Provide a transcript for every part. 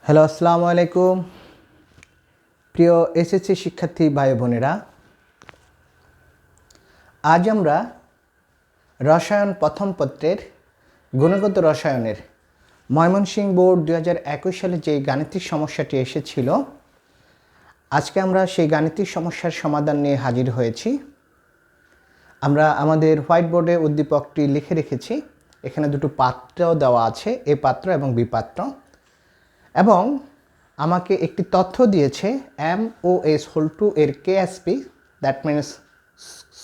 Hello, আসসালামু আলাইকুম। প্রিয় এসএসসি শিক্ষার্থী ভাই বোনেরা, আজ আমরা রসায়ন প্রথম পত্রের গুণগত রসায়নের ময়মনসিংহ বোর্ড 2021 সালে যে গাণিতিক সমস্যাটি এসেছিল, আজকে আমরা সেই গাণিতিক সমস্যার সমাধান নিয়ে হাজির হয়েছি। আমরা আমাদের হোয়াইট বোর্ডে উদ্দীপকটি লিখে রেখেছি। এখানে দুটো পাত্র দেওয়া আছে, এ পাত্র এবং বি পাত্র, এবং আমাকে একটি তথ্য দিয়েছে MOS2 এর KSP, that means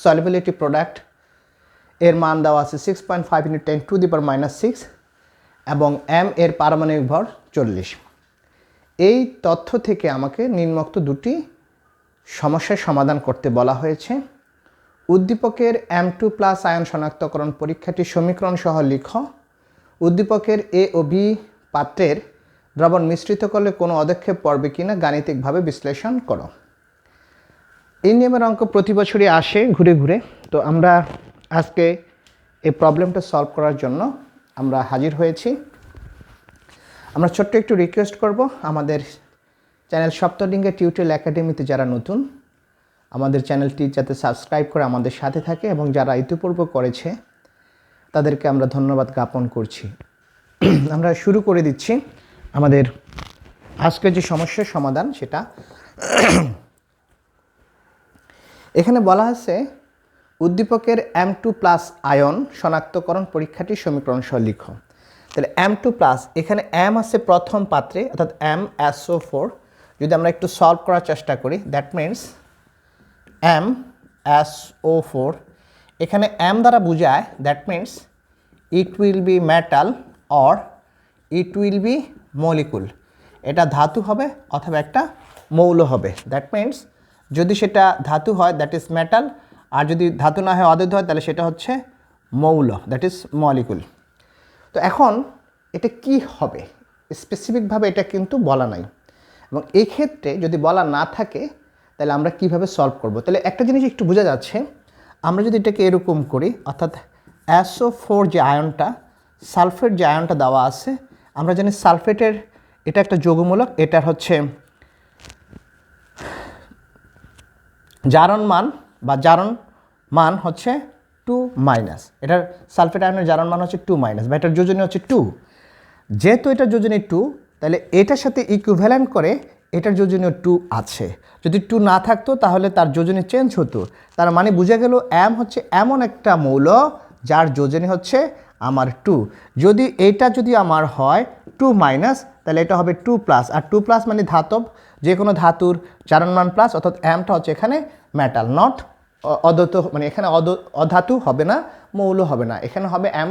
solubility product, এর মান দেওয়া আছে 6.5 × 10⁻⁻⁶ এবং M এর পারমাণবিক ভর 40। এই তথ্য থেকে আমাকে নিম্নোক্ত দুটি সমস্যার সমাধান করতে বলা হয়েছে। উদ্দীপকের M2+ আয়ন শনাক্তকরণ পরীক্ষাটি সমীকরণ সহ লিখো। উদ্দীপকের A ও B পাত্রের দ্রবণ মিশ্রিত করলে কোনো অদক্ষেপ পড়বে কিনা গাণিতিকভাবে বিশ্লেষণ করো। এই নিয়মের অঙ্ক প্রতি বছরই আসে ঘুরে ঘুরে। তো আমরা আজকে এই প্রবলেমটা সলভ করার জন্য আমরা হাজির হয়েছি। আমরা ছোট্ট একটু রিকোয়েস্ট করব, আমাদের চ্যানেল সপ্তডিঙ্গা টিউটোরিয়াল একাডেমিতে যারা নতুন, আমাদের চ্যানেলটি যাতে সাবস্ক্রাইব করে আমাদের সাথে থাকে, এবং যারা ইতিপূর্বে করেছে তাদেরকে আমরা ধন্যবাদ জ্ঞাপন করছি। আমরা শুরু করে দিচ্ছি আমাদের আজকের যে সমস্যার সমাধান সেটা। এখানে বলা আছে উদ্দীপকের M2+ আয়ন শনাক্তকরণ পরীক্ষাটির সমীকরণ সহ লিখো। তাহলে M2+, এখানে M আছে প্রথম পাত্রে, অর্থাৎ MSO4। যদি আমরা একটু সলভ করার চেষ্টা করি, দ্যাট মিনস MSO4, এখানে M দ্বারা বোঝায় that means it will be metal or it will be molecule. এটা ধাতু হবে অথবা একটা মৌল হবে। দ্যাট মিনস যদি সেটা ধাতু হয় দ্যাট ইজ মেটাল, আর যদি ধাতু না হয় অধাতু হয় তাহলে সেটা হচ্ছে মৌল, দ্যাট ইজ মলিকুল। তো এখন এটা কি হবে স্পেসিফিকভাবে এটা কিন্তু বলা নাই, এবং এই ক্ষেত্রে যদি বলা না থাকে তাহলে আমরা কিভাবে সলভ করব। তাহলে একটা জিনিস একটু বোঝা যাচ্ছে, আমরা যদি এটাকে এরকম করি, অর্থাৎ SO4 যে আয়নটা, সালফেট যে আয়নটা দেওয়া আছে, আমরা জানি সালফেটের এটা একটা যৌগমূলক, এটার হচ্ছে জারণ মান হচ্ছে 2-, এটার সালফেট আয়নের জারণ মান হচ্ছে 2-, বা এটার যোজনী হচ্ছে 2। যেহেতু এটার যোজনী 2, তাহলে এটার সাথে ইকুইভ্যালেন্ট করে এটার যোজনীয় 2 আছে। যদি 2 না থাকতো তাহলে তার যোজনী চেঞ্জ হতো। তার মানে বোঝা গেল M হচ্ছে এমন একটা মৌল যার যোজনী হচ্ছে আমার 2। যদি এটা যদি আমার হয় 2-, তাহলে এটা হবে 2+, আর 2+ মানে ধাতব, যে কোনো ধাতুর জারণ মান প্লাস, অর্থাৎ Mটা হচ্ছে এখানে মেটাল, নট অধাতু, মানে এখানে অধাতু হবে না, মৌল হবে না, এখানে হবে M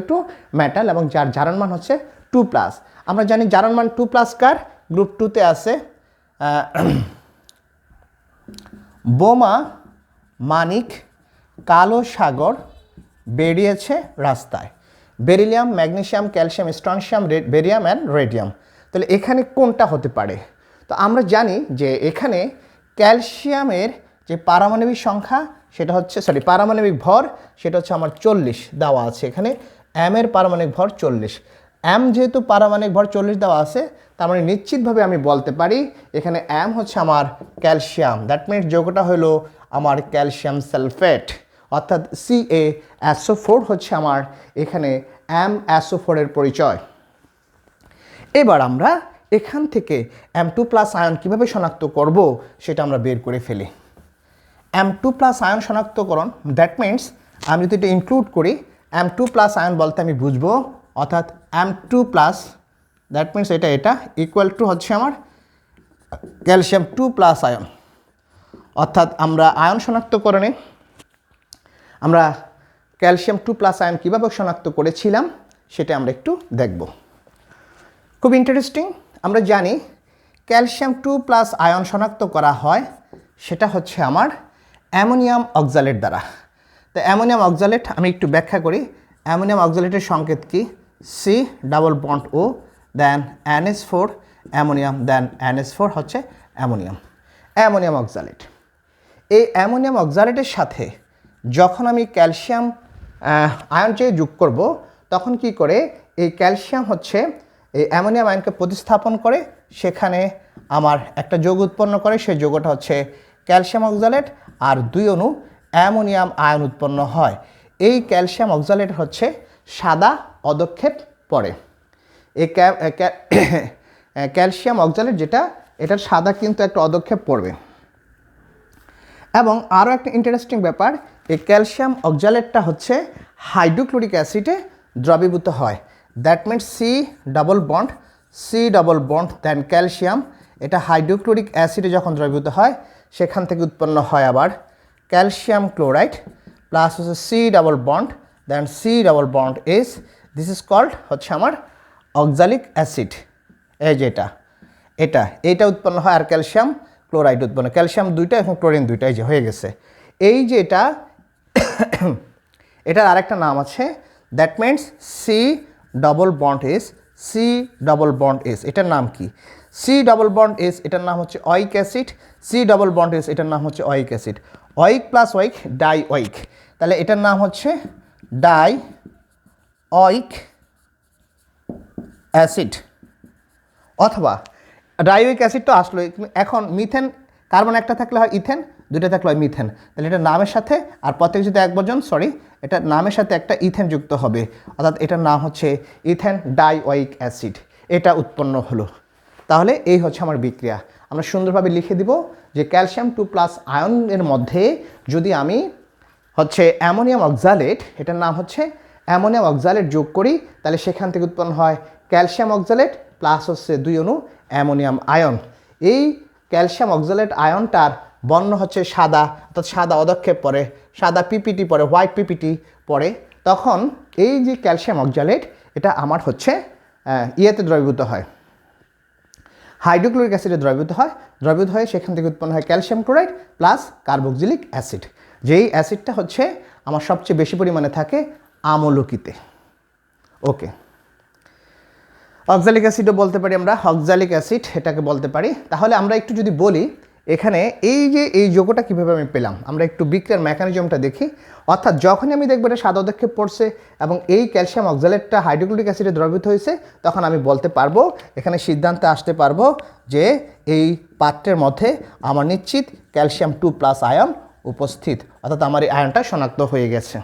= মেটাল, এবং যার জারণ মান হচ্ছে 2+। আমরা জানি জারণ মান 2+ কার? গ্রুপ 2তে আছে বোমা, মানিক, কালো সাগর, বেরিয়েছে রাস্তায়, beryllium, magnesium, calcium, strontium, barium and radium. তাহলে এখানে কোনটা হতে পারে? তো আমরা জানি যে এখানে ক্যালসিয়ামের যে পারমাণবিক সংখ্যা সেটা হচ্ছে, পারমাণবিক ভর সেটা হচ্ছে আমার 40 দেওয়া আছে। এখানে M এর পারমাণবিক ভর 40। M যেহেতু পারমাণবিক ভর 40 দেওয়া আছে, তার মানে নিশ্চিতভাবে আমি বলতে পারি এখানে M হচ্ছে আমার ক্যালসিয়াম। দ্যাট মিনস যৌগটা হলো আমার ক্যালসিয়াম সালফেট, অর্থাৎ CaSO4 হচ্ছে আমার এখানে MSO4 এর পরিচয়। এবার আমরা এখান থেকে M2+ আয়ন কীভাবে শনাক্ত করব সেটা আমরা বের করে ফেলি। M2+ আয়ন শনাক্তকরণ, দ্যাট মিনস আমি যদি এটা ইনক্লুড করি, M2+ আয়ন বলতে আমি বুঝবো, অর্থাৎ M2+, দ্যাট মিনস এটা ইকুয়াল টু হচ্ছে আমার ক্যালসিয়াম 2+ আয়ন। অর্থাৎ আমরা আয়ন শনাক্তকরণে আমরা ক্যালসিয়াম 2+ আয়ন কীভাবে শনাক্ত করেছিলাম সেটা আমরা একটু দেখব। খুব ইন্টারেস্টিং। আমরা জানি ক্যালসিয়াম 2+ আয়ন শনাক্ত করা হয় সেটা হচ্ছে আমার অ্যামোনিয়াম অক্সালেট দ্বারা। তো অ্যামোনিয়াম অক্সালেট আমি একটু ব্যাখ্যা করি। অ্যামোনিয়াম অক্সালেটের সংকেত কি? C+O, দেন NH4 অ্যামোনিয়াম, দেন NH4 হচ্ছে অ্যামোনিয়াম অক্সালেট। এই অ্যামোনিয়াম অক্সালেটের সাথে যখন আমি ক্যালসিয়াম আয়ন চেয়ে যোগ করব, তখন কি করে এই ক্যালসিয়াম হচ্ছে এই অ্যামোনিয়াম আয়নকে প্রতিস্থাপন করে সেখানে আমার একটা যৌগ উৎপন্ন করে, সেই যৌগটা হচ্ছে ক্যালসিয়াম অক্সালেট, আর 2 অণু অ্যামোনিয়াম আয়ন উৎপন্ন হয়। এই ক্যালসিয়াম অক্সালেট হচ্ছে সাদা অদক্ষেপ পড়ে। এই ক্যালসিয়াম অক্সালেট যেটা, এটার সাদা কিন্তু একটা অদক্ষেপ পড়বে। এবং আরও একটা ইন্টারেস্টিং ব্যাপার, এই ক্যালসিয়াম অক্সালেটটা হচ্ছে হাইড্রোক্লোরিক অ্যাসিডে দ্রবীভূত হয়। That means C double bond then calcium, এটা হাইড্রোক্লোরিক অ্যাসিডে যখন দ্রবীভূত হয় সেখান থেকে উৎপন্ন হয় আবার ক্যালসিয়াম ক্লোরাইড প্লাস হচ্ছে C double bond then C double bond S, this is called হচ্ছে আমার অক্সালিক অ্যাসিড। এই যে এটা উৎপন্ন হয়, আর ক্যালসিয়াম ক্লোরাইড উৎপন্ন, ক্যালসিয়াম 2টা এবং ক্লোরিন 2টা, এই যে হয়ে গেছে। এই যে এটার আরেকটা নাম আছে, that means C double bond S, এটার নাম কি? সি ডাবল বন্ড এস, এটার নাম হচ্ছে oic acid. C double bond S, এটার নাম হচ্ছে oic acid. Oic plus oic di oic, তাহলে এটার নাম হচ্ছে ডাই অয়িক অ্যাসিড, অথবা ডাইওয়িক অ্যাসিড তো আসলো। এখন মিথেন, কার্বন একটা থাকলে হয় ইথেন, 2টা থাকলে হয় মিথেন, তাহলে এটা নামের সাথে আর প্রত্যেক যদি এক বচন, এটা নামের সাথে একটা ইথেন যুক্ত হবে, অর্থাৎ এটার নাম হচ্ছে ইথেন ডাইওয়িক অ্যাসিড, এটা উৎপন্ন হলো। তাহলে এই হচ্ছে আমার বিক্রিয়া। আমরা সুন্দরভাবে লিখে দিব যে ক্যালসিয়াম 2+ আয়নের মধ্যে যদি আমি হচ্ছে অ্যামোনিয়াম অক্সালেট, এটার নাম হচ্ছে অ্যামোনিয়াম অক্সালেট যোগ করি, তাহলে সেখান থেকে উৎপন্ন হয় ক্যালসিয়াম অক্সালেট প্লাস হচ্ছে 2 অণু অ্যামোনিয়াম আয়ন। এই ক্যালসিয়াম অক্সালেট আয়নটার বর্ণ হচ্ছে সাদা, অর্থাৎ সাদা অদক্ষেপ পড়ে, সাদা পিপিটি পড়ে, হোয়াইট পিপিটি পড়ে। তখন এই যে ক্যালসিয়াম অক্সালেট, এটা আমার হচ্ছে ইয়েতে দ্রবীভূত হয়, হাইড্রোক্লোরিক অ্যাসিডে দ্রবীভূত হয়ে সেখান থেকে উৎপন্ন হয় calcium chloride plus carboxylic acid, যেই অ্যাসিডটা হচ্ছে আমার সবচেয়ে বেশি পরিমাণে থাকে আমলকিতে। ওকে, অক্সালিক অ্যাসিডও বলতে পারি আমরা, অক্সালিক অ্যাসিড এটাকে বলতে পারি। তাহলে আমরা একটু যদি বলি এখানে এই যৌগটা কীভাবে আমি পেলাম, আমরা একটু বিক্রিয়ার মেকানিজমটা দেখি। অর্থাৎ যখনই আমি দেখবো এটা সাদা অদক্ষেপ পড়ছে এবং এই ক্যালসিয়াম অক্সালেটটা হাইড্রোক্লোরিক অ্যাসিডে দ্রবীভূত হয়েছে, তখন আমি বলতে পারবো, এখানে সিদ্ধান্তে আসতে পারবো যে এই পাত্রের মধ্যে আমার নিশ্চিত ক্যালসিয়াম 2+ আয়ন উপস্থিত, অর্থাৎ আমার এই আয়নটা শনাক্ত হয়ে গেছে।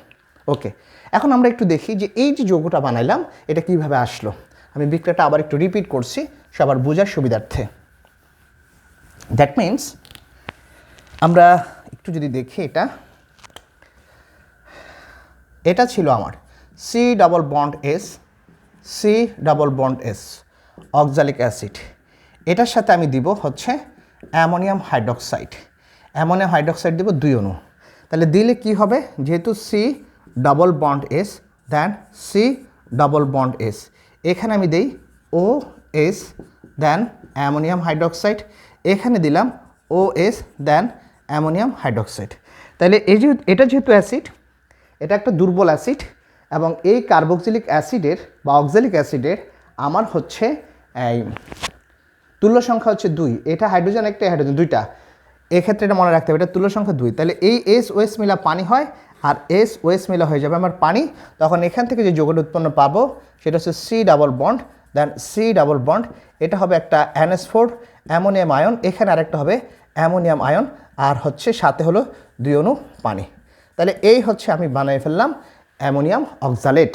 ওকে, এখন আমরা একটু দেখি যে এই যে যৌগটা বানাইলাম এটা কিভাবে আসলো। আমি বিক্রিয়াটা আবার একটু রিপিট করছি সবার বোঝার সুবিধার্থে। দ্যাট মিনস আমরা একটু যদি দেখি, এটা ছিল আমার C double bond S oxalic acid, এটার সাথে আমি দিব হচ্ছে অ্যামোনিয়াম হাইড্রোক্সাইড দিব 2 অণু। তাহলে দিলে কি হবে, যেহেতু সি ডাবল বন্ড এস দেন সি ডাবল বন্ড এস, এখানে আমি দিই ও এস দেন অ্যামোনিয়াম হাইড্রোক্সাইড, এখানে দিলাম ও এস দেন অ্যামোনিয়াম হাইড্রোক্সাইড। তাহলে এটা যেহেতু অ্যাসিড, এটা একটা দুর্বল অ্যাসিড, এবং এই কার্বক্সিলিক অ্যাসিডের বা অক্সালিক অ্যাসিডের আমার হচ্ছে এই তুল্য সংখ্যা হচ্ছে 2, এটা হাইড্রোজেন একটা, হাইড্রোজেন 2টা, এক্ষেত্রে এটা মনে রাখতে হবে, এটা তুল্য সংখ্যা 2। তাহলে এই এস ওএস মিলা পানি হয়, আর এস ওএস মিলা হয়ে যাবে আমার পানি। তখন এখান থেকে যে যৌগটা উৎপন্ন পাবো সেটা হচ্ছে C double bond then C double bond, এটা হবে একটা NH4 অ্যামোনিয়াম আয়ন, এখানে আরেকটা হবে অ্যামোনিয়াম আয়ন, আর হচ্ছে সাথে হলো 2 অণু পানি। তাহলে এই হচ্ছে আমি বানিয়ে ফেললাম অ্যামোনিয়াম অক্সালেট।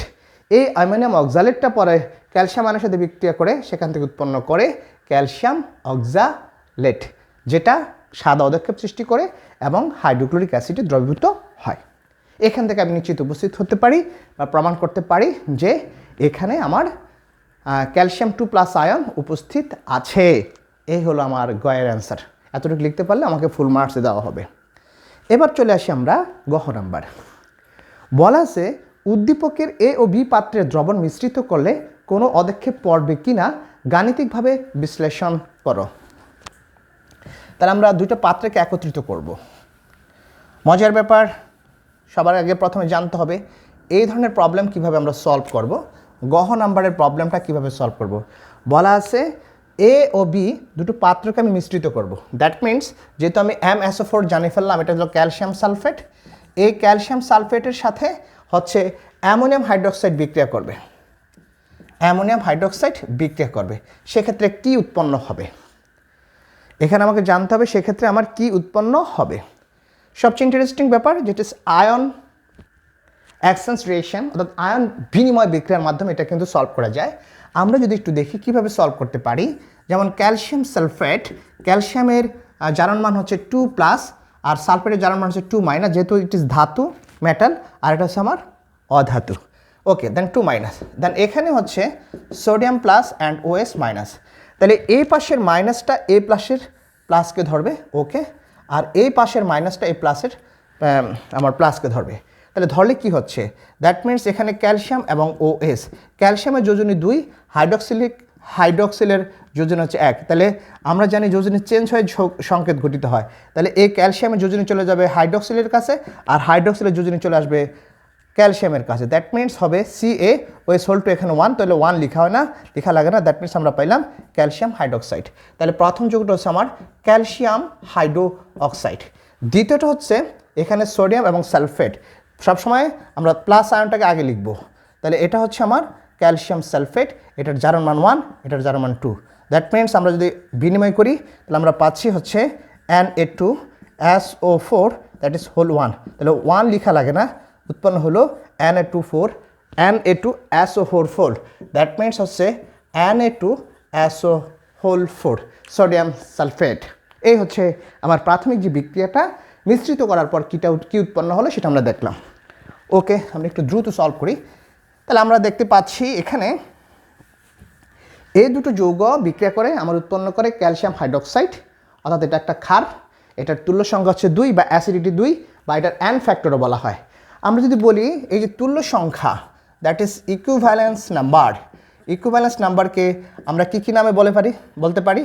এই অ্যামোনিয়াম অক্সালেটটা পরে ক্যালসিয়াম আয়নের সাথে বিক্রিয়া করে সেখান থেকে উৎপন্ন করে ক্যালসিয়াম অক্সালেট, যেটা সাদা অদক্ষেপ সৃষ্টি করে এবং হাইড্রোক্লোরিক অ্যাসিডে দ্রবীভূত হয়। এখান থেকে আমি নিশ্চিত উপস্থিত হতে পারি বা প্রমাণ করতে পারি যে এখানে আমার ক্যালসিয়াম 2+ আয়ন উপস্থিত আছে। এই হলো আমার গয়ের অ্যান্সার। এতটুকু লিখতে পারলে আমাকে ফুল মার্কস দেওয়া হবে। এবার চলে আসি আমরা গহ নাম্বার। বলা আছে উদ্দীপকের এ ও বি পাত্রের দ্রবণ মিশ্রিত করলে কোনো অদক্ষেপ পড়বে কিনা গাণিতিকভাবে বিশ্লেষণ করো। তাহলে আমরা 2টা পাত্রকে একত্রিত করব। মজার ব্যাপার, সবার আগে প্রথমে জানতে হবে এই ধরনের প্রবলেম কিভাবে আমরা সলভ করব, গহ নাম্বারের প্রবলেমটা কিভাবে সলভ করব। বলা আছে এ ও বি দুটো পাত্রকে আমি মিশ্রিত করব। দ্যাট মিনস যেহেতু আমি MSO4 জানিয়ে ফেললাম, এটা হলো ক্যালসিয়াম সালফেট, এই ক্যালসিয়াম সালফেটের সাথে হচ্ছে অ্যামোনিয়াম হাইড্রোক্সাইড বিক্রিয়া করবে। অ্যামোনিয়াম হাইড্রোক্সাইড বিক্রিয়া করবে, সেক্ষেত্রে কি উৎপন্ন হবে? এখানে আমাকে জানতে হবে সেক্ষেত্রে আমার কি উৎপন্ন হবে। সবচেয়ে ইন্টারেস্টিং ব্যাপার যেটা আয়ন এক্সচেঞ্জ রিয়েকশন অর্থাৎ আয়ন বিনিময় বিক্রিয়ার মাধ্যমে এটা কিন্তু সলভ করা যায়। আমরা যদি একটু দেখি কিভাবে সলভ করতে পারি, যেমন ক্যালসিয়াম সালফেট, ক্যালসিয়ামের জারণ মান হচ্ছে 2+ আর সালফেটের জারণ মান হচ্ছে 2-, যেহেতু ইট ইস ধাতু মেটাল আর এটা হচ্ছে আমার অধাতু। ওকে, দেন 2-, দেন এখানে হচ্ছে sodium plus and OS minus. তাহলে এই পাশের মাইনাসটা এ প্লাসের প্লাসকে ধরবে, ওকে, আর এই পাশের মাইনাসটা এই প্লাসের আমার প্লাসকে ধরবে। তাহলে ধরলে কি হচ্ছে, দ্যাট মিনস এখানে ক্যালসিয়াম এবং OS, ক্যালসিয়ামের যোজনী 2, হাইড্রক্সিলের যোজনী হচ্ছে 1। তাহলে আমরা জানি যোজনী চেঞ্জ হয়ে সংকেত ঘটিত হয়। তাহলে এই ক্যালসিয়ামের যোজনী চলে যাবে হাইড্রক্সিলের কাছে আর হাইড্রক্সিলের যোজনী চলে আসবে ক্যালসিয়ামের কাছে। দ্যাট মিনস হবে CaOH এখানে 1, তাহলে 1 লেখা হয় না, লেখা লাগে না। দ্যাট মিনস আমরা পাইলাম ক্যালসিয়াম হাইড্রোক্সাইড। তাহলে প্রথম যৌগটা হচ্ছে আমার ক্যালসিয়াম হাইড্রো অক্সাইড। দ্বিতীয়টা হচ্ছে এখানে সোডিয়াম এবং সালফেট, সবসময় আমরা প্লাস আয়নটাকে আগে লিখব। তাহলে এটা হচ্ছে আমার ক্যালসিয়াম সালফেট, এটার জারণ মান 1, এটার জারণ মান 2। দ্যাট মিনস আমরা যদি বিনিময় করি তাহলে আমরা পাচ্ছি হচ্ছে Na2SO4, দ্যাট ইজ হোল 1। তাহলে 1 লেখা লাগে না, উৎপন্ন হলো Na2SO4, দ্যাট মিনস হচ্ছে Na2SO4 সোডিয়াম সালফেট। এই হচ্ছে আমার প্রাথমিক যে বিক্রিয়াটা, মিশ্রিত করার পর কি উৎপন্ন হলো সেটা আমরা দেখলাম। ওকে, আমরা একটু দ্রুত সলভ করি। তাহলে আমরা দেখতে পাচ্ছি এখানে এই দুটো যৌগ বিক্রিয়া করে আমার উৎপন্ন করে ক্যালসিয়াম হাইড্রোক্সাইড, অর্থাৎ এটা একটা ক্ষার, এটার তুল্য সংখ্যা হচ্ছে 2 বা অ্যাসিডিটি 2 বা এটার অ্যান ফ্যাক্টরও বলা হয়। আমরা যদি বলি এই যে তুল্য সংখ্যা, that is equivalence number, equivalence নাম্বারকে আমরা কী নামে বলতে পারি?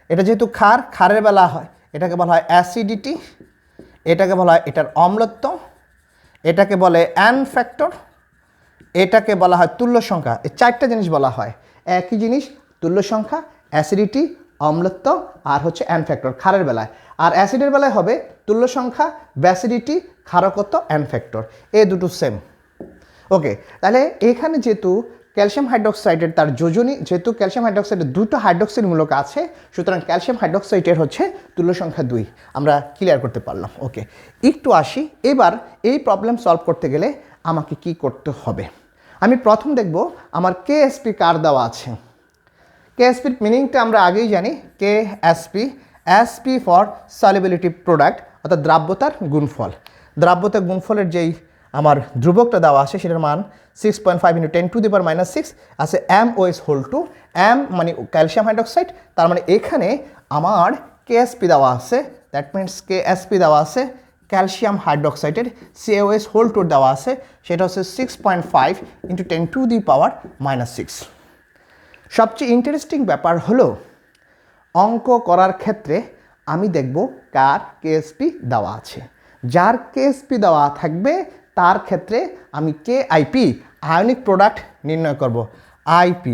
এটা যেহেতু ক্ষারের বেলা হয় এটাকে বলা হয় অ্যাসিডিটি, এটাকে বলা হয় এটার অম্লত্ব, এটাকে বলে অ্যান ফ্যাক্টর, এটাকে বলা হয় তুল্য সংখ্যা। এই 4টা জিনিস বলা হয়, একই জিনিস, তুল্য সংখ্যা, অ্যাসিডিটি, অম্লত্ব আর হচ্ছে অ্যান ফ্যাক্টর ক্ষারের বেলায়। আর অ্যাসিডের বেলায় হবে তুল্য সংখ্যা, ব্যাসিডিটি, ক্ষারকত্ব, অ্যান ফ্যাক্টর, এই দুটো সেম। ওকে, তাহলে এখানে যেহেতু ক্যালসিয়াম হাইড্রোক্সাইডের তার যোজনী, যেহেতু ক্যালসিয়াম হাইড্রোক্সাইডের দুটো হাইড্রোক্সিল মূলক আছে, সুতরাং ক্যালসিয়াম হাইড্রোক্সাইডের হচ্ছে তুল্য সংখ্যা 2, আমরা ক্লিয়ার করতে পারলাম। ওকে, একটু আসি এবার এই প্রবলেম সলভ করতে গেলে আমাকে কি করতে হবে। আমি প্রথম দেখব আমার KSP কার দেওয়া আছে। KSPর মিনিংটা আমরা আগেই জানি, SP ফর সলিবিলিটি প্রোডাক্ট, অর্থাৎ দ্রাব্যতার গুণফল। দ্রাব্যতার গুণফলের যেই আমার ধ্রুবকটা দেওয়া আছে সেটার মান 6.5 × 10⁻⁶ আছে MOS2। M মানে ক্যালসিয়াম হাইড্রোক্সাইড, তার মানে এখানে আমার KSP দেওয়া আছে, দ্যাট মিনস KSP দেওয়া আছে ক্যালসিয়াম হাইড্রোক্সাইডের, CaOH2 দেওয়া আছে, সেটা হচ্ছে 6.5 × 10⁻⁶। সবচেয়ে ইন্টারেস্টিং ব্যাপার হলো অঙ্ক করার ক্ষেত্রে আমি দেখব কার KSP দেওয়া আছে। যার KSP দেওয়া থাকবে তার ক্ষেত্রে আমি KIP আয়নিক প্রোডাক্ট নির্ণয় করব। IP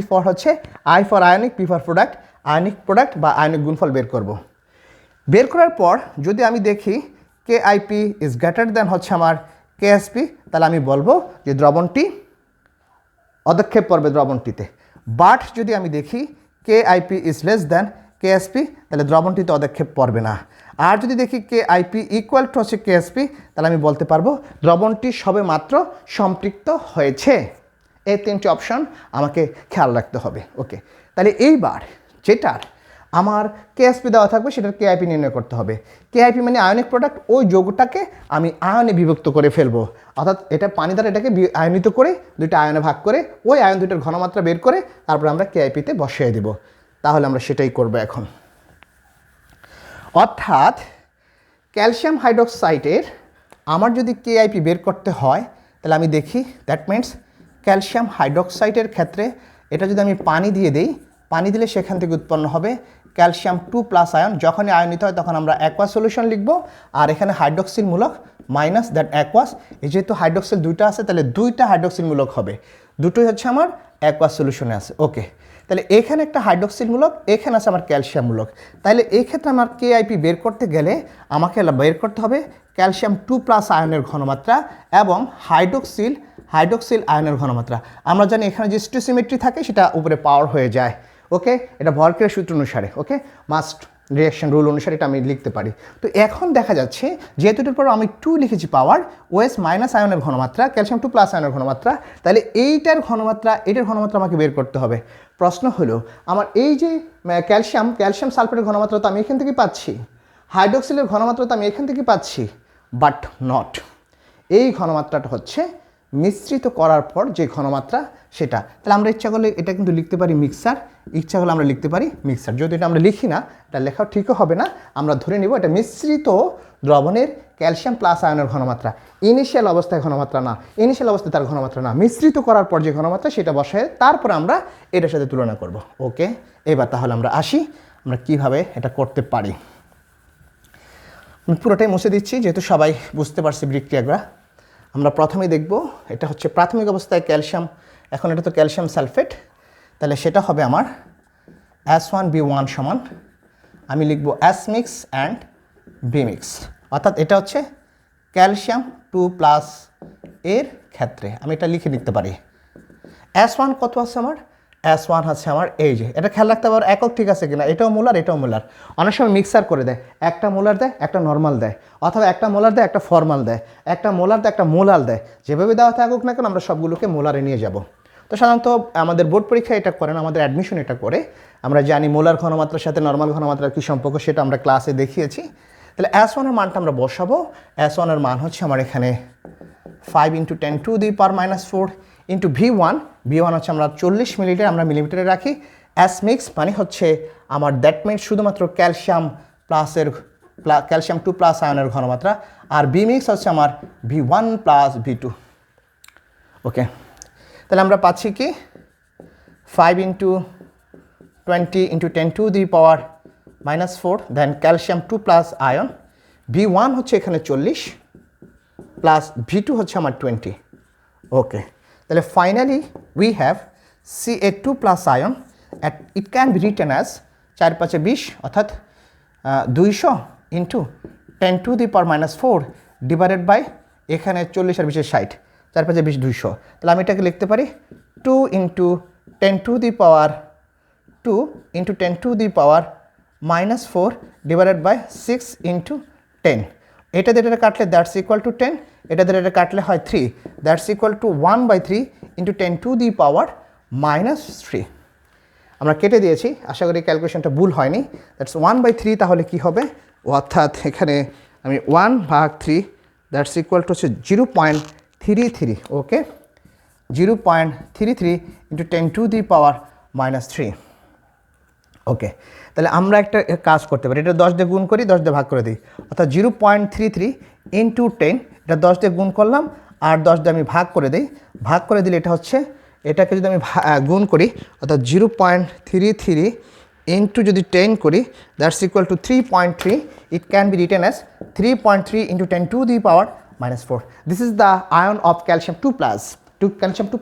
ফর হচ্ছে I for ionic, P for product, ionic product বা আয়নিক গুণফল বের করব। বের করার পর যদি আমি দেখি KIP ইজ গ্রেটার দ্যান হচ্ছে আমার KSP, তাহলে আমি বলবো যে দ্রবণটি অদক্ষেপ পড়বে দ্রবণটিতে। বাট যদি আমি দেখি KIP is less than KSP, তাহলে দ্রবণটিতে অদক্ষেপ পড়বে না। আর যদি দেখি KIP ইকুয়াল টু হচ্ছে KSP, তাহলে আমি বলতে পারবো দ্রবণটি সবে মাত্র সম্পৃক্ত হয়েছে। এই 3টি অপশন আমাকে খেয়াল রাখতে হবে। ওকে, তাহলে এইবার যেটার আমার KSP দেওয়া থাকবে সেটার KIP নির্ণয় করতে হবে। KIP মানে আয়নিক প্রোডাক্ট, ওই যৌগটাকে আমি আয়নে বিভক্ত করে ফেলবো, অর্থাৎ এটা পানি দ্বারা এটাকে আয়নিত করে দুইটা আয়নে ভাগ করে ওই আয়ন দুইটার ঘনমাত্রা বের করে তারপরে আমরা KIP-তে বসিয়ে দেব। তাহলে আমরা সেটাই করব এখন। অর্থাৎ ক্যালসিয়াম হাইড্রোক্সাইডের আমার যদি KIP বের করতে হয় তাহলে আমি দেখি, দ্যাট মিনস ক্যালসিয়াম হাইড্রোক্সাইডের ক্ষেত্রে এটা যদি আমি পানি দিয়ে দিই, পানি দিলে সেখান থেকে উৎপন্ন হবে ক্যালসিয়াম 2+ আয়ন। যখনই আয়নিত হয় তখন আমরা অ্যাকোয়াস সলিউশন লিখব, আর এখানে হাইড্রোক্সিল মূলক মাইনাস দ্যাট অ্যাকোয়াস। এই যেহেতু হাইড্রোক্সিল 2টা আছে তাহলে 2টা হাইড্রোক্সিল মূলক হবে, দুটোই হচ্ছে আমার অ্যাকোয়াস সলিউশনে আছে। ওকে, তাহলে এখানে একটা হাইড্রোক্সিল মূলক, এখানে আছে আমার ক্যালসিয়াম মূলক। তাহলে এই ক্ষেত্রে আমার KIP বের করতে গেলে আমাকে বের করতে হবে ক্যালসিয়াম 2+ আয়নের ঘনমাত্রা এবং হাইড্রোক্সিল হাইড্রোক্সিল আয়নের ঘনমাত্রা। আমরা জানি এখানে যে স্টিওসিমেট্রি থাকে সেটা উপরে পাওয়ার হয়ে যায়। ওকে, এটা ভরকের সূত্র অনুসারে, ওকে, মাস্ট রিঅ্যাকশন রুল অনুসারে এটা আমি লিখতে পারি। তো এখন দেখা যাচ্ছে যেহেতুটার পর আমি 2 লিখেছি পাওয়ার, OS মাইনাস আয়নের ঘনমাত্রা, ক্যালসিয়াম 2 প্লাস আয়নের ঘনমাত্রা, তাহলে এটার ঘনমাত্রা আমাকে বের করতে হবে। প্রশ্ন হলো আমার এই যে ক্যালসিয়াম সালফেটের ঘনমাত্রা তো আমি এখান থেকে পাচ্ছি, হাইড্রোক্সিলের ঘনমাত্রা তো আমি এখান থেকে পাচ্ছি, বাট নট। এই ঘনমাত্রাটা হচ্ছে মিশ্রিত করার পর যে ঘনমাত্রা সেটা। তাহলে আমরা ইচ্ছা করলে এটা কিন্তু লিখতে পারি মিক্সার, ইচ্ছা করলে আমরা লিখতে পারি মিক্সার। যদি এটা আমরা লিখি না, এটা লেখাও ঠিকও হবে না, আমরা ধরে নিব এটা মিশ্রিত দ্রবণের ক্যালসিয়াম প্লাস আয়নের ঘনমাত্রা। ইনিশিয়াল অবস্থায় ঘনমাত্রা না, ইনিশিয়াল অবস্থায় তার ঘনমাত্রা না, মিশ্রিত করার পর যে ঘনমাত্রা সেটা বসায় তারপর আমরা এটার সাথে তুলনা করব। ওকে, এবার তাহলে আমরা আসি আমরা কিভাবে এটা করতে পারি। আমি পুরোটাই মুছে দিচ্ছি যেহেতু সবাই বুঝতে পারছি বিক্রিয়াগুলো। আমরা প্রথমেই দেখব এটা হচ্ছে প্রাথমিক অবস্থায় ক্যালসিয়াম, এখন এটা তো ক্যালসিয়াম সালফেট, তাহলে সেটা হবে আমার S1B1 সমান আমি লিখব S mix and B mix, অর্থাৎ এটা হচ্ছে ক্যালসিয়াম 2 প্লাস এর ক্ষেত্রে আমি এটা লিখে নিতে পারি। S1 কত আছে আমার? S1 হচ্ছে আমার এই যে, এটা খেয়াল রাখতে পারো একক ঠিক আছে কিনা, এটাও মোলার এটাও মোলার। অনেক সময় মিক্সার করে দেয়, একটা মোলার দেয় একটা নর্মাল দেয়, অথবা একটা মোলার দেয় একটা ফর্মাল দেয়, একটা মোলার দেয় একটা মোলাল দেয়। যেভাবে দেওয়া থাকুক না কেন আমরা সবগুলোকে মোলারে নিয়ে যাব। তো সাধারণত আমাদের বোর্ড পরীক্ষায় এটা করে না, আমাদের অ্যাডমিশন এটা করে। আমরা জানি মোলার ঘনমাত্রার সাথে নর্মাল ঘনমাত্রার কী সম্পর্ক সেটা আমরা ক্লাসে দেখিয়েছি। তাহলে S1 এর মানটা আমরা বসাবো। S1 এর মান হচ্ছে আমার এখানে 5 × 10⁻⁴ ইন্টু V1 হচ্ছে আমরা 40 মিলিলিটার, আমরা মিলিমিটারে রাখি। S মিক্স মানে হচ্ছে আমার দ্যাট মিনস শুধুমাত্র ক্যালসিয়াম 2 প্লাস আয়নের ঘনমাত্রা, আর বি মিক্স হচ্ছে আমার V1 প্লাস V2। ওকে, তাহলে আমরা পাচ্ছি কি 5 × 20 × 10⁻⁴ দেন ক্যালসিয়াম 2 প্লাস আয়ন, V1 হচ্ছে এখানে 40 প্লাস V2 হচ্ছে আমার 20। ওকে, তাহলে finally we have Ca2 plus ion at it can be written as 4 × 5 = 20 অর্থাৎ 200 × 10⁻⁴ ডিভাইডেড বাই এখানে 40 আর 20 60, 4 × 5 = 20, 200। তাহলে আমি এটাকে লিখতে পারি 2 × 10⁻⁴ ডিভাইডেড বাই 6 × 10। এটা দিয়ে এটা কাটলে দ্যাটস ইকুয়াল টু 10, এটা দিয়ে এটা কাটলে হয় 3, দ্যাটস ইকুয়াল টু 1/3 × 10⁻³ আমরা কেটে দিয়েছি, আশা করি ক্যালকুলেশনটা ভুল হয়নি। দ্যাটস 1/3, তাহলে কি হবে অর্থাৎ এখানে আমি 1/3 দ্যাটস ইকুয়াল টু হচ্ছে 0.33। ওকে, 0.33 × 10⁻³ ওকে, তাহলে আমরা একটা কাজ করতে পারি, এটা 10 দিয়ে গুণ করি, 10 দিয়ে ভাগ করে দিই, অর্থাৎ 0.33 × 10, এটা 10 দিয়ে গুণ করলাম আর 10 দিয়ে আমি ভাগ করে দিই, ভাগ করে দিলে এটা হচ্ছে, এটাকে যদি আমি গুণ করি অর্থাৎ 0.33 ইন্টু যদি 10 করি that's equal two 3.3, it can be written as 3.3 × 10⁻⁴। This is the ion of calcium 2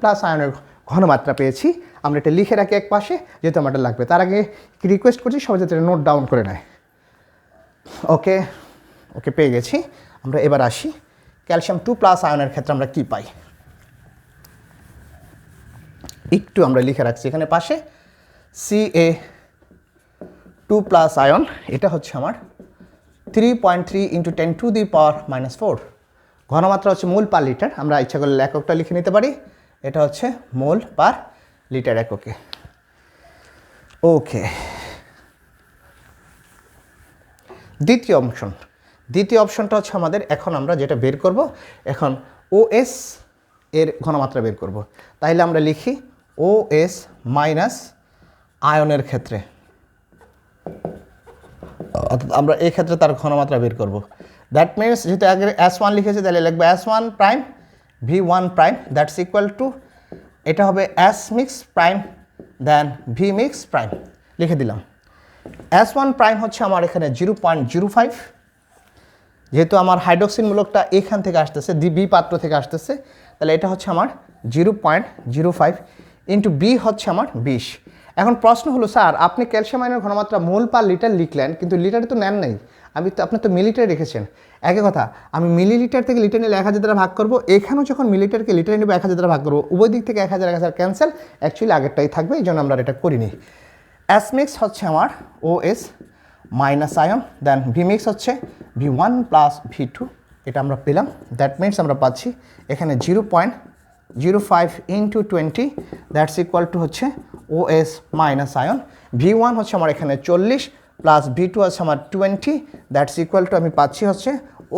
plus আয়নের ঘনমাত্রা পেয়েছি। আমরা এটা লিখে রাখি এক পাশে যেহেতু আমাদের লাগবে। তার আগে রিকোয়েস্ট করছি সবাই যাতে নোট ডাউন করে নেয়। ওকে ওকে, পেয়ে গেছি। আমরা এবার আসি ক্যালসিয়াম 2 প্লাস আয়নের ক্ষেত্রে আমরা কি পাই, একটু আমরা লিখে রাখছি এখানে পাশে। Ca2 প্লাস আয়ন এটা হচ্ছে আমার 3.3 × 10⁻⁴, ঘনমাত্রা হচ্ছে মোল পার লিটার, আমরা ইচ্ছা করলে এককটা লিখে নিতে পারি, এটা হচ্ছে মোল পার লিটার এককে। ওকে, দ্বিতীয় অপশনটা হচ্ছে আমাদের, এখন আমরা যেটা বের করব, এখন OS এর ঘনমাত্রা বের করব। তাইলে আমরা লিখি OS মাইনাস আয়নের ক্ষেত্রে, অর্থাৎ আমরা এই ক্ষেত্রে তার ঘনমাত্রা বের করব। দ্যাট মিনস যেহেতু আগে S1 লিখেছি তাহলে লিখবো S1 prime V1 prime that's equal to, এটা হবে S mix prime then V mix prime, লিখে দিলাম। S1 প্রাইম হচ্ছে আমার এখানে 0.05, যেহেতু আমার হাইড্রোক্সিন মূলকটা এখান থেকে আসতেছে, বি পাত্র থেকে আসতেছে, তাহলে এটা হচ্ছে আমার 0.05 ইন্টু বি হচ্ছে আমার 20। এখন প্রশ্ন হলো স্যার আপনি ক্যালসিয়াম আয়নের ঘনমাত্রা মোল পার লিটার লিখলেন কিন্তু লিটারে তো নেন নাই, আপনি তো মিলিটারি রেখেছেন। একই কথা, আমি মিলিলিটার থেকে লিটার নিলে 1000 দ্বারা ভাগ করবো, এখানেও যখন মিলিটারকে লিটারে নেবো 1000 দ্বারা ভাগ করবো, উভয় দিক থেকে 1000 1000 ক্যান্সেল, অ্যাকচুয়ালি আগেরটাই থাকবে, এই জন্য আমরা এটা করিনি। অ্যাস মিক্স হচ্ছে আমার OS মাইনাস আয়ন, দেন ভি মিক্স হচ্ছে V1 প্লাস V2, এটা আমরা পেলাম। দ্যাট মিনস আমরা পাচ্ছি এখানে 0.05 ইন্টু 20, দ্যাটস ইকুয়াল টু হচ্ছে OS মাইনাস আয়ন। V1 হচ্ছে আমার এখানে 40 প্লাস V2 হচ্ছে আমার 20, দ্যাটস ইকুয়াল টু আমি পাচ্ছি হচ্ছে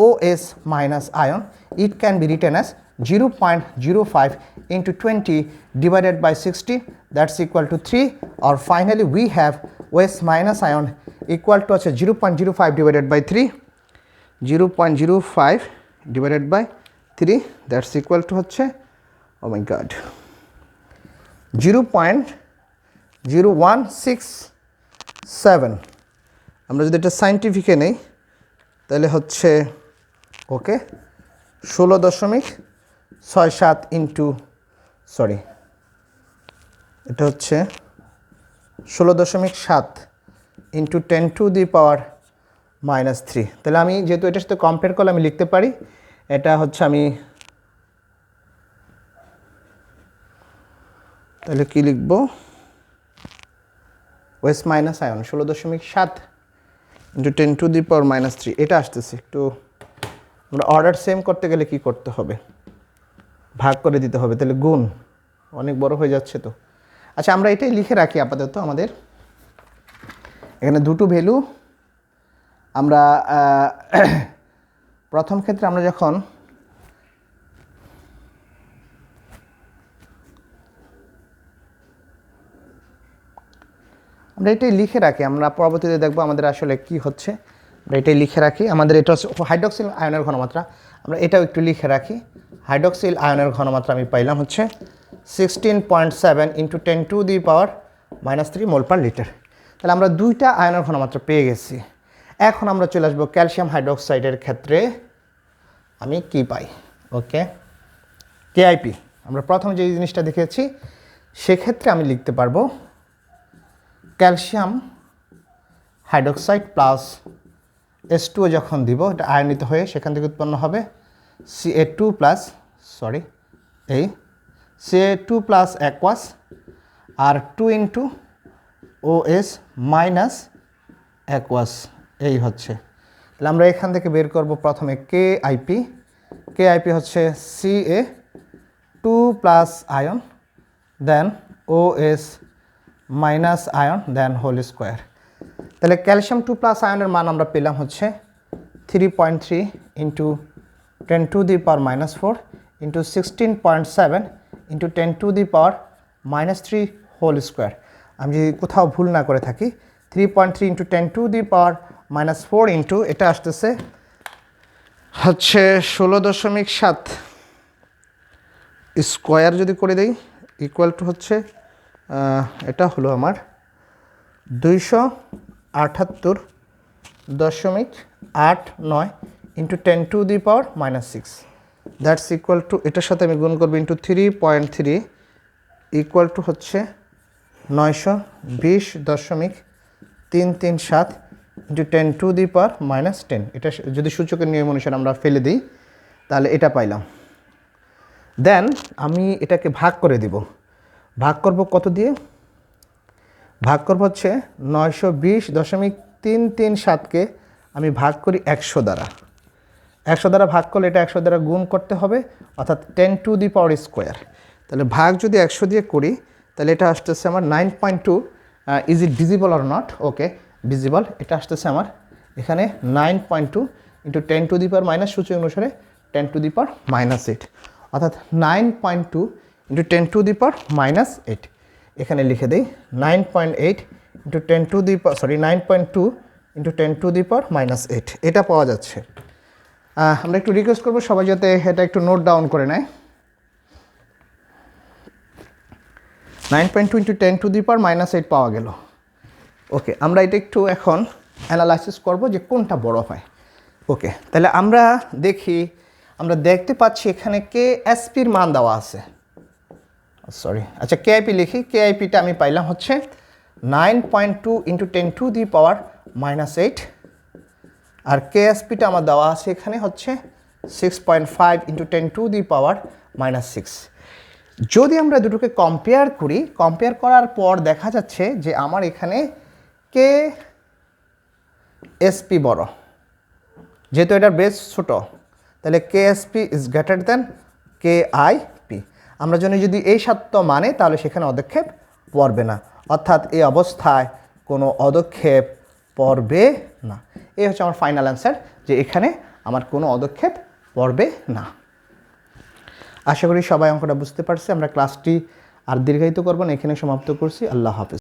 OS minus ion. It can be written as 0.05 into 20 divided by 60, that's equal to 3, or finally we have OS minus ion equal to 0.05 divided by 3, 0.05 divided by 3, that's equal to হচ্ছে, oh my god, 0.0167। আমরা যদি এটা সাইন্টিফিকে নেই তাহলে হচ্ছে ওকে 16.67 into, sorry এটা হচ্ছে 16.7 into 10 to the power minus 3। তাহলে আমি যেহেতু এটার সাথে কম্পেয়ার করলে আমি লিখতে পারি এটা হচ্ছে, আমি তাহলে কি লিখব, ওয়েস minus ion 16.7 into 10 to the power minus 3, এটা আসতেছে। একটু আমরা অর্ডার সেম করতে গেলে কি করতে হবে, ভাগ করে দিতে হবে, তাহলে গুণ অনেক বড় হয়ে যাচ্ছে তো। আচ্ছা আমরা এটাই লিখে রাখি আপাতত। আমাদের এখানে দুটো ভ্যালু, আমরা প্রথম ক্ষেত্রে আমরা যখন আমরা এটাই লিখে রাখি, আমরা পরবর্তীতে দেখবো আমাদের আসলে কি হচ্ছে, আমরা এটাই লিখে রাখি। আমাদের এটা হচ্ছে হাইড্রক্সিল আয়নের ঘনমাত্রা, আমরা এটাও একটু লিখে রাখি। হাইড্রক্সিল আয়নের ঘনমাত্রা আমি পাইলাম হচ্ছে 16.7 into 10 to the power minus 3 mole per litre. তাহলে আমরা দুইটা আয়নের ঘনমাত্রা পেয়ে গেছি। এখন আমরা চলে আসবো ক্যালসিয়াম হাইড্রোক্সাইডের ক্ষেত্রে আমি কি পাই, ওকে কেআইপি। আমরা প্রথম যে জিনিসটা দেখেছি সেক্ষেত্রে আমি লিখতে পারবো ক্যালসিয়াম হাইড্রোক্সাইড প্লাস H2O যখন দিব, এটা আয়নিত হয়ে সেখান থেকে উৎপন্ন হবে Ca2 প্লাস, সরি এই Ca2 প্লাস অ্যাকোয়াস আর 2 ইন্টু OS মাইনাস অ্যাকোয়াস, এই হচ্ছে। তাহলে আমরা এখান থেকে বের করব প্রথমে কেআইপি। কেআইপি হচ্ছে Ca2 plus ion then OS minus ion then whole square. তাহলে ক্যালসিয়াম 2 প্লাস আয়নের মান আমরা পেলাম হচ্ছে 3.3 into 10 to the power minus 4 into 16.7 into 10 to the power minus 3 whole square. আমি যদি কোথাও ভুল না করে থাকি 3.3 into 10 to the power minus 4 into এটা আসতেছে হচ্ছে 16.7 স্কোয়ার যদি করে দেই ইকুয়াল টু হচ্ছে এটা হলো আমার 278.89 into 10 to the power minus 6, that's equal two, এটার সাথে আমি গুণ করবো ইন্টু 3.3 ইকুয়াল টু হচ্ছে 920.337 into 10 to the power minus 10। এটা যদি সূচকের নিয়ম অনুসারে আমরা ফেলে দিই তাহলে এটা পাইলাম। দেন আমি এটাকে ভাগ করে দিব। ভাগ করব কত দিয়ে, ভাগ করব হচ্ছে 920.337কে আমি ভাগ করি 100 দ্বারা। 100 দ্বারা ভাগ করলে এটা 100 দ্বারা গুণ করতে হবে, অর্থাৎ 10 টু দি পাওয়ার স্কোয়ার। তাহলে ভাগ যদি 100 দিয়ে করি তাহলে এটা আসতেছে আমার 9.2। Is it visible or not? Okay visible. এটা আসতেছে আমার এখানে 9.2 into 10 to the power minus সূচক অনুসারে 10 টু দি পাওয়ার মাইনাস 8, অর্থাৎ 9.2 into 10 to the power minus 8। এখানে লিখে দিই 9.8 into 10 to the power, sorry 9.2 into 10 to the power minus 8, এটা পাওয়া যাচ্ছে। আমরা একটু রিকোয়েস্ট করবো সবাই যাতে এটা একটু নোট ডাউন করে নেয়। 9.2 into 10 to the power minus 8 পাওয়া গেল। ওকে, আমরা এটা একটু এখন অ্যানালাইসিস করব যে কোনটা বড় হয়। ওকে, তাহলে আমরা দেখি, আমরা দেখতে পাচ্ছি এখানে কেএসপির মান দেওয়া আছে, সরি আচ্ছা কেআইপি লিখি। কেআইপিটা আমি পাইলাম হচ্ছে 9.2 into 10 to the power minus 8 আর কেএসপিটা আমার দেওয়া আছে এখানে হচ্ছে 6.5 × 10⁻⁻⁶। যদি আমরা দুটোকে কম্পেয়ার করি, কম্পেয়ার করার পর দেখা যাচ্ছে যে আমার এখানে কে এসপি বড়, যেহেতু এটার বেস ছোট, তাহলে KSP is greater than KIP. আমরা যদি এই সত্য মানে তাহলে সেখানে অদক্ষেপ পড়বে না, অর্থাৎ এই অবস্থায় কোনো অদক্ষেপ পড়বে না। এই হচ্ছে আমার ফাইনাল অ্যান্সার, যে এখানে আমার কোনো অদক্ষেপ পড়বে না। আশা করি সবাই অঙ্কটা বুঝতে পারছে। আমরা ক্লাসটি আর দীর্ঘায়িত করব না, এখানে সমাপ্ত করছি। আল্লাহ হাফেজ।